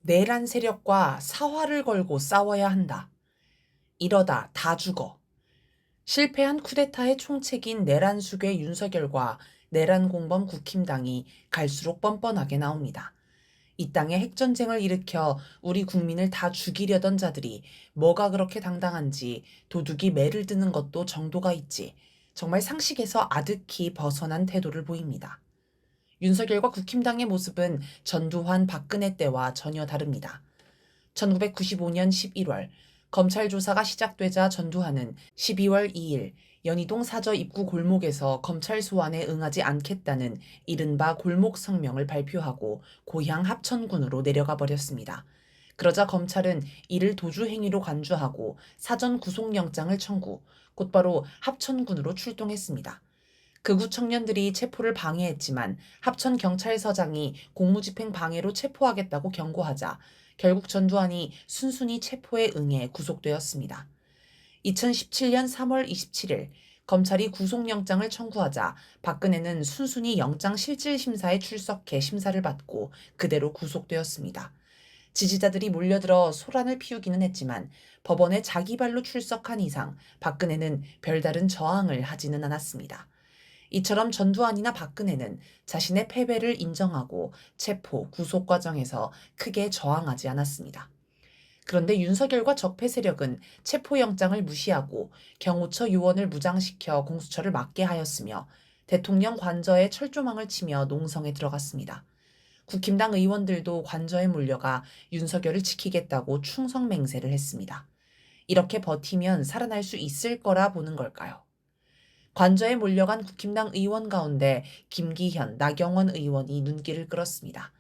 내란 세력과 사활을 걸고 싸워야 한다. 이러다 다 죽어. 실패한 쿠데타의 총책인 내란 수괴 윤석열과 내란 공범 국힘당이 갈수록 뻔뻔하게 나옵니다. 이 땅에 핵전쟁을 일으켜 우리 국민을 다 죽이려던 자들이 뭐가 그렇게 당당한지 도둑이 매를 드는 것도 정도가 있지. 정말 상식에서 아득히 벗어난 태도를 보입니다. 윤석열과 국힘당의 모습은 전두환 박근혜 때와 전혀 다릅니다. 1995년 11월 검찰 조사가 시작되자 전두환은 12월 2일 연희동 사저 입구 골목에서 검찰 소환에 응하지 않겠다는 이른바 골목 성명을 발표하고 고향 합천군으로 내려가 버렸습니다. 그러자 검찰은 이를 도주 행위로 간주하고 사전 구속영장을 청구, 곧바로 합천군으로 출동했습니다. 극우 청년들이 체포를 방해했지만 합천경찰서장이 공무집행 방해로 체포하겠다고 경고하자 결국 전두환이 순순히 체포에 응해 구속되었습니다. 2017년 3월 27일 검찰이 구속영장을 청구하자 박근혜는 순순히 영장실질심사에 출석해 심사를 받고 그대로 구속되었습니다. 지지자들이 몰려들어 소란을 피우기는 했지만 법원에 자기 발로 출석한 이상 박근혜는 별다른 저항을 하지는 않았습니다. 이처럼 전두환이나 박근혜는 자신의 패배를 인정하고 체포, 구속 과정에서 크게 저항하지 않았습니다. 그런데 윤석열과 적폐 세력은 체포영장을 무시하고 경호처 요원을 무장시켜 공수처를 맡게 하였으며 대통령 관저에 철조망을 치며 농성에 들어갔습니다. 국힘당 의원들도 관저에 몰려가 윤석열을 지키겠다고 충성맹세를 했습니다. 이렇게 버티면 살아날 수 있을 거라 보는 걸까요? 관저에 몰려간 국힘당 의원 가운데 김기현, 나경원 의원이 눈길을 끌었습니다.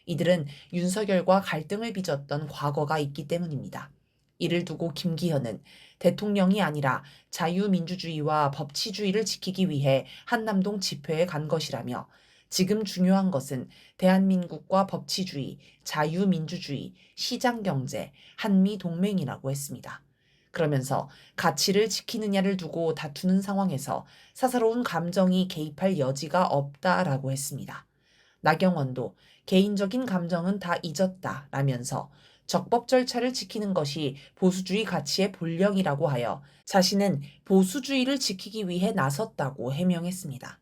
이들은 윤석열과 갈등을 빚었던 과거가 있기 때문입니다. 이를 두고 김기현은 대통령이 아니라 자유민주주의와 법치주의를 지키기 위해 한남동 집회에 간 것이라며 지금 중요한 것은 대한민국과 법치주의, 자유민주주의, 시장경제, 한미동맹이라고 했습니다. 그러면서 가치를 지키느냐를 두고 다투는 상황에서 사사로운 감정이 개입할 여지가 없다라고 했습니다. 나경원도 개인적인 감정은 다 잊었다라면서 적법 절차를 지키는 것이 보수주의 가치의 본령이라고 하여 자신은 보수주의를 지키기 위해 나섰다고 해명했습니다.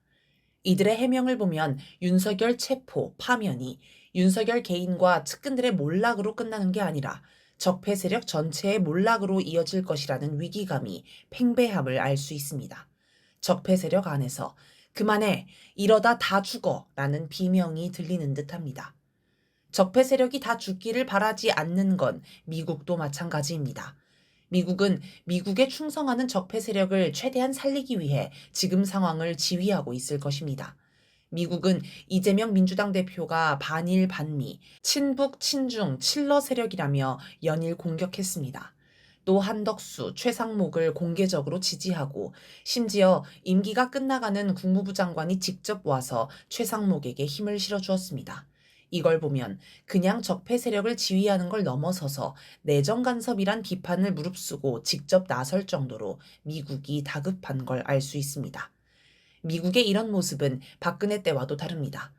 이들의 해명을 보면 윤석열 체포, 파면이 윤석열 개인과 측근들의 몰락으로 끝나는 게 아니라 적폐 세력 전체의 몰락으로 이어질 것이라는 위기감이 팽배함을 알 수 있습니다. 적폐 세력 안에서 그만해, 이러다 다 죽어 라는 비명이 들리는 듯합니다. 적폐 세력이 다 죽기를 바라지 않는 건 미국도 마찬가지입니다. 미국은 미국에 충성하는 적폐 세력을 최대한 살리기 위해 지금 상황을 지휘하고 있을 것입니다. 미국은 이재명 민주당 대표가 반일 반미, 친북 친중 칠러 세력이라며 연일 공격했습니다. 또 한덕수, 최상목을 공개적으로 지지하고 심지어 임기가 끝나가는 국무부 장관이 직접 와서 최상목에게 힘을 실어주었습니다. 이걸 보면 그냥 적폐 세력을 지휘하는 걸 넘어서서 내정 간섭이란 비판을 무릅쓰고 직접 나설 정도로 미국이 다급한 걸 알 수 있습니다. 미국의 이런 모습은 박근혜 때와도 다릅니다.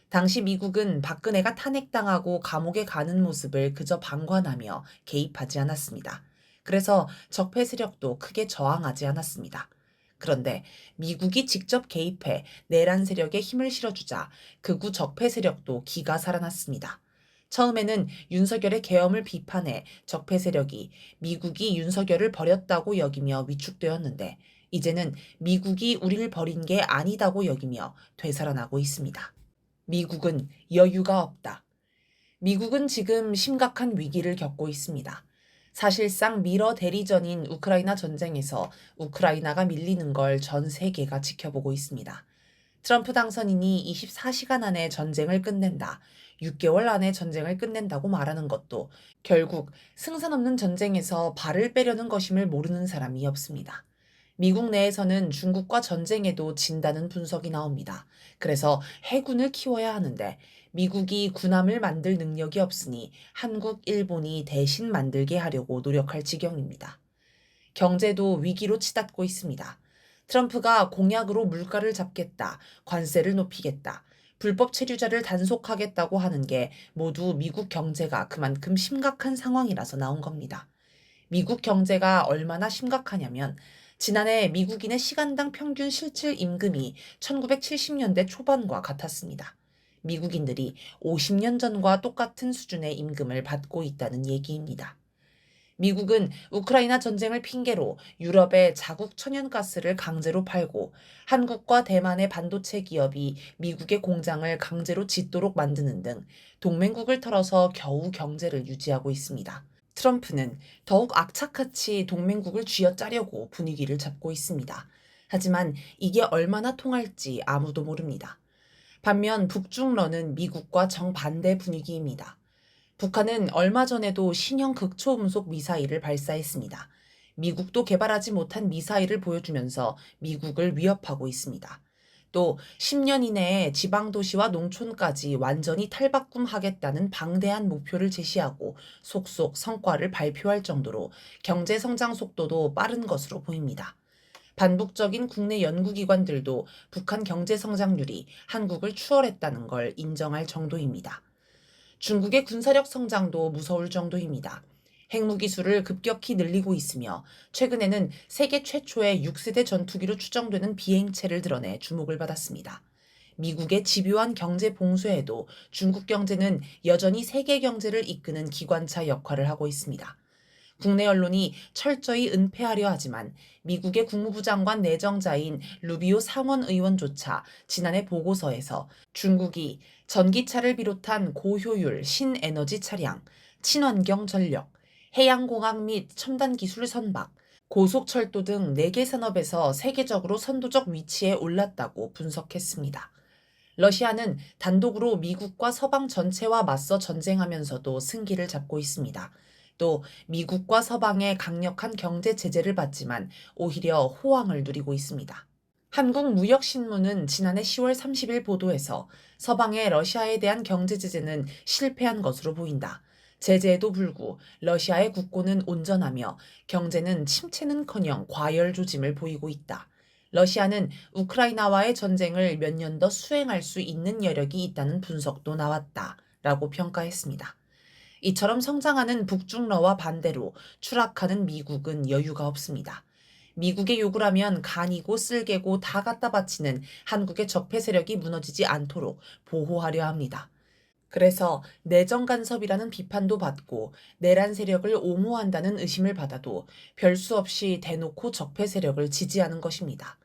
당시 미국은 박근혜가 탄핵당하고 감옥에 가는 모습을 그저 방관하며 개입하지 않았습니다. 그래서 적폐 세력도 크게 저항하지 않았습니다. 그런데 미국이 직접 개입해 내란 세력에 힘을 실어주자 극우 적폐 세력도 기가 살아났습니다. 처음에는 윤석열의 계엄을 비판해 적폐 세력이 미국이 윤석열을 버렸다고 여기며 위축되었는데 이제는 미국이 우리를 버린 게 아니다고 여기며 되살아나고 있습니다. 미국은 여유가 없다. 미국은 지금 심각한 위기를 겪고 있습니다. 사실상 미러 대리전인 우크라이나 전쟁에서 우크라이나가 밀리는 걸 전 세계가 지켜보고 있습니다. 트럼프 당선인이 24시간 안에 전쟁을 끝낸다, 6개월 안에 전쟁을 끝낸다고 말하는 것도 결국 승산 없는 전쟁에서 발을 빼려는 것임을 모르는 사람이 없습니다. 미국 내에서는 중국과 전쟁에도 진다는 분석이 나옵니다. 그래서 해군을 키워야 하는데 미국이 군함을 만들 능력이 없으니 한국, 일본이 대신 만들게 하려고 노력할 지경입니다. 경제도 위기로 치닫고 있습니다. 트럼프가 공약으로 물가를 잡겠다, 관세를 높이겠다, 불법 체류자를 단속하겠다고 하는 게 모두 미국 경제가 그만큼 심각한 상황이라서 나온 겁니다. 미국 경제가 얼마나 심각하냐면 지난해 미국인의 시간당 평균 실질 임금이 1970년대 초반과 같았습니다. 미국인들이 50년 전과 똑같은 수준의 임금을 받고 있다는 얘기입니다. 미국은 우크라이나 전쟁을 핑계로 유럽에 자국 천연가스를 강제로 팔고 한국과 대만의 반도체 기업이 미국의 공장을 강제로 짓도록 만드는 등 동맹국을 털어서 겨우 경제를 유지하고 있습니다. 트럼프는 더욱 악착같이 동맹국을 쥐어짜려고 분위기를 잡고 있습니다. 하지만 이게 얼마나 통할지 아무도 모릅니다. 반면 북중러는 미국과 정반대 분위기입니다. 북한은 얼마 전에도 신형 극초음속 미사일을 발사했습니다. 미국도 개발하지 못한 미사일을 보여주면서 미국을 위협하고 있습니다. 또 10년 이내에 지방도시와 농촌까지 완전히 탈바꿈하겠다는 방대한 목표를 제시하고 속속 성과를 발표할 정도로 경제 성장 속도도 빠른 것으로 보입니다. 반복적인 국내 연구기관들도 북한 경제 성장률이 한국을 추월했다는 걸 인정할 정도입니다. 중국의 군사력 성장도 무서울 정도입니다. 핵무 기술을 급격히 늘리고 있으며 최근에는 세계 최초의 6세대 전투기로 추정되는 비행체를 드러내 주목을 받았습니다. 미국의 집요한 경제 봉쇄에도 중국 경제는 여전히 세계 경제를 이끄는 기관차 역할을 하고 있습니다. 국내 언론이 철저히 은폐하려 하지만 미국의 국무부 장관 내정자인 루비오 상원 의원조차 지난해 보고서에서 중국이 전기차를 비롯한 고효율 신에너지 차량, 친환경 전력, 해양공학 및 첨단 기술 선박, 고속철도 등 4개 산업에서 세계적으로 선도적 위치에 올랐다고 분석했습니다. 러시아는 단독으로 미국과 서방 전체와 맞서 전쟁하면서도 승기를 잡고 있습니다. 또 미국과 서방의 강력한 경제 제재를 받지만 오히려 호황을 누리고 있습니다. 한국무역신문은 지난해 10월 30일 보도에서 서방의 러시아에 대한 경제 제재는 실패한 것으로 보인다. 제재에도 불구 러시아의 국고는 온전하며 경제는 침체는커녕 과열 조짐을 보이고 있다. 러시아는 우크라이나와의 전쟁을 몇 년 더 수행할 수 있는 여력이 있다는 분석도 나왔다. 라고 평가했습니다. 이처럼 성장하는 북중러와 반대로 추락하는 미국은 여유가 없습니다. 미국의 요구를 하면 간이고 쓸개고 다 갖다 바치는 한국의 적폐 세력이 무너지지 않도록 보호하려 합니다. 그래서 내정 간섭이라는 비판도 받고 내란 세력을 옹호한다는 의심을 받아도 별 수 없이 대놓고 적폐 세력을 지지하는 것입니다.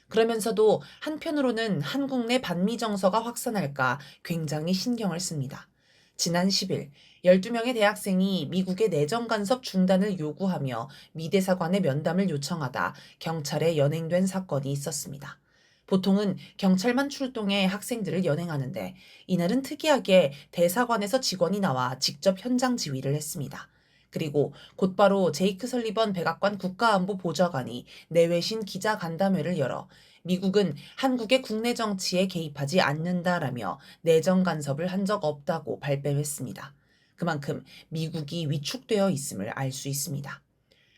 그러면서도 한편으로는 한국 내 반미 정서가 확산할까 굉장히 신경을 씁니다. 지난 10일 12명의 대학생이 미국의 내정 간섭 중단을 요구하며 미 대사관에 면담을 요청하다 경찰에 연행된 사건이 있었습니다. 보통은 경찰만 출동해 학생들을 연행하는데 이날은 특이하게 대사관에서 직원이 나와 직접 현장 지휘를 했습니다. 그리고 곧바로 제이크 설리번 백악관 국가안보보좌관이 내외신 기자간담회를 열어 미국은 한국의 국내 정치에 개입하지 않는다라며 내정 간섭을 한 적 없다고 발뺌했습니다. 그만큼 미국이 위축되어 있음을 알 수 있습니다.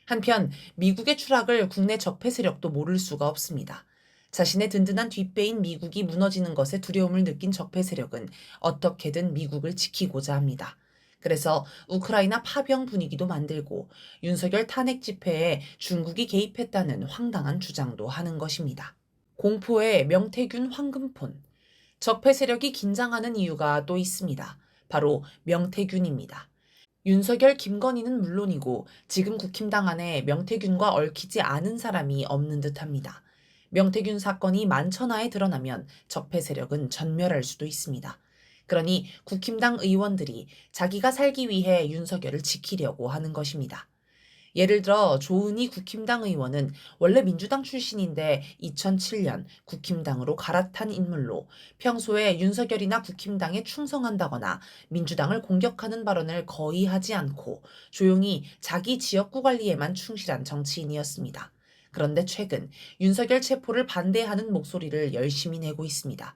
한편 미국의 추락을 국내 적폐 세력도 모를 수가 없습니다. 자신의 든든한 뒷배인 미국이 무너지는 것에 두려움을 느낀 적폐 세력은 어떻게든 미국을 지키고자 합니다. 그래서 우크라이나 파병 분위기도 만들고 윤석열 탄핵 집회에 중국이 개입했다는 황당한 주장도 하는 것입니다. 공포의 명태균 황금폰. 적폐 세력이 긴장하는 이유가 또 있습니다. 바로 명태균입니다. 윤석열, 김건희는 물론이고 지금 국힘당 안에 명태균과 얽히지 않은 사람이 없는 듯합니다. 명태균 사건이 만천하에 드러나면 적폐 세력은 전멸할 수도 있습니다. 그러니 국힘당 의원들이 자기가 살기 위해 윤석열을 지키려고 하는 것입니다. 예를 들어 조은희 국힘당 의원은 원래 민주당 출신인데 2007년 국힘당으로 갈아탄 인물로 평소에 윤석열이나 국힘당에 충성한다거나 민주당을 공격하는 발언을 거의 하지 않고 조용히 자기 지역구 관리에만 충실한 정치인이었습니다. 그런데 최근 윤석열 체포를 반대하는 목소리를 열심히 내고 있습니다.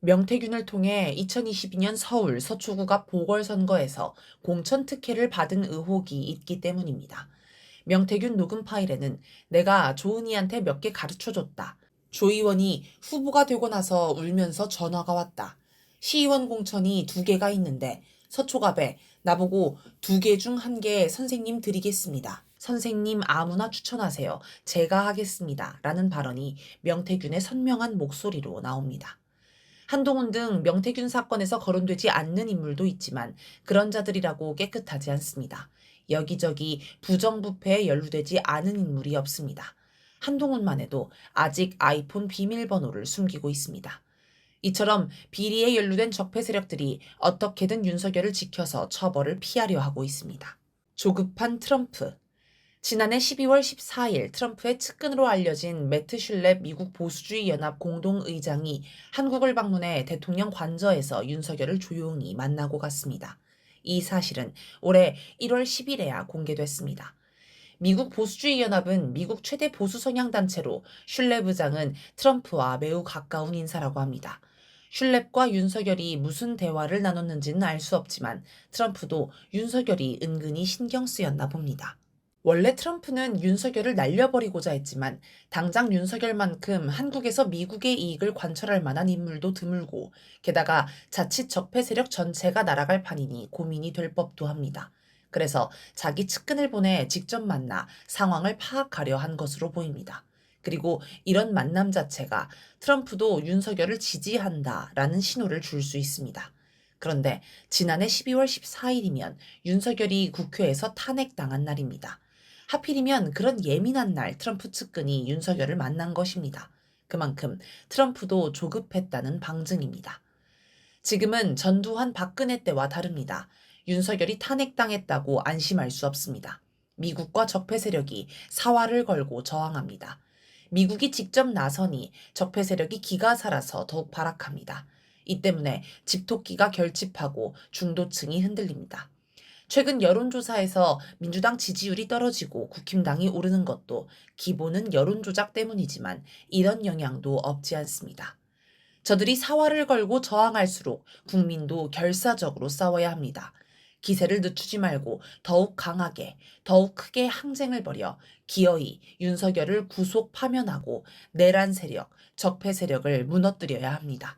명태균을 통해 2022년 서울 서초구 앞 보궐선거에서 공천 특혜를 받은 의혹이 있기 때문입니다. 명태균 녹음 파일에는 내가 조은희한테 몇 개 가르쳐줬다. 조 의원이 후보가 되고 나서 울면서 전화가 왔다. 시의원 공천이 2개가 있는데 서초갑에 나보고 2개 중 1개 선생님 드리겠습니다. 선생님 아무나 추천하세요. 제가 하겠습니다. 라는 발언이 명태균의 선명한 목소리로 나옵니다. 한동훈 등 명태균 사건에서 거론되지 않는 인물도 있지만 그런 자들이라고 깨끗하지 않습니다. 여기저기 부정부패에 연루되지 않은 인물이 없습니다. 한동훈만 해도 아직 아이폰 비밀번호를 숨기고 있습니다. 이처럼 비리에 연루된 적폐 세력들이 어떻게든 윤석열을 지켜서 처벌을 피하려 하고 있습니다. 조급한 트럼프. 지난해 12월 14일 트럼프의 측근으로 알려진 매트 슐렙 미국 보수주의 연합 공동의장이 한국을 방문해 대통령 관저에서 윤석열을 조용히 만나고 갔습니다. 이 사실은 올해 1월 10일에야 공개됐습니다. 미국 보수주의 연합은 미국 최대 보수 성향 단체로 슐렙 의장은 트럼프와 매우 가까운 인사라고 합니다. 슐렙과 윤석열이 무슨 대화를 나눴는지는 알 수 없지만 트럼프도 윤석열이 은근히 신경 쓰였나 봅니다. 원래 트럼프는 윤석열을 날려버리고자 했지만 당장 윤석열만큼 한국에서 미국의 이익을 관철할 만한 인물도 드물고 게다가 자칫 적폐 세력 전체가 날아갈 판이니 고민이 될 법도 합니다. 그래서 자기 측근을 보내 직접 만나 상황을 파악하려 한 것으로 보입니다. 그리고 이런 만남 자체가 트럼프도 윤석열을 지지한다라는 신호를 줄 수 있습니다. 그런데 지난해 12월 14일이면 윤석열이 국회에서 탄핵당한 날입니다. 하필이면 그런 예민한 날 트럼프 측근이 윤석열을 만난 것입니다. 그만큼 트럼프도 조급했다는 방증입니다. 지금은 전두환 박근혜 때와 다릅니다. 윤석열이 탄핵당했다고 안심할 수 없습니다. 미국과 적폐 세력이 사활을 걸고 저항합니다. 미국이 직접 나서니 적폐 세력이 기가 살아서 더욱 발악합니다. 이 때문에 집토끼가 결집하고 중도층이 흔들립니다. 최근 여론조사에서 민주당 지지율이 떨어지고 국힘당이 오르는 것도 기본은 여론조작 때문이지만 이런 영향도 없지 않습니다. 저들이 사활을 걸고 저항할수록 국민도 결사적으로 싸워야 합니다. 기세를 늦추지 말고 더욱 강하게, 더욱 크게 항쟁을 벌여 기어이 윤석열을 구속 파면하고 내란 세력, 적폐 세력을 무너뜨려야 합니다.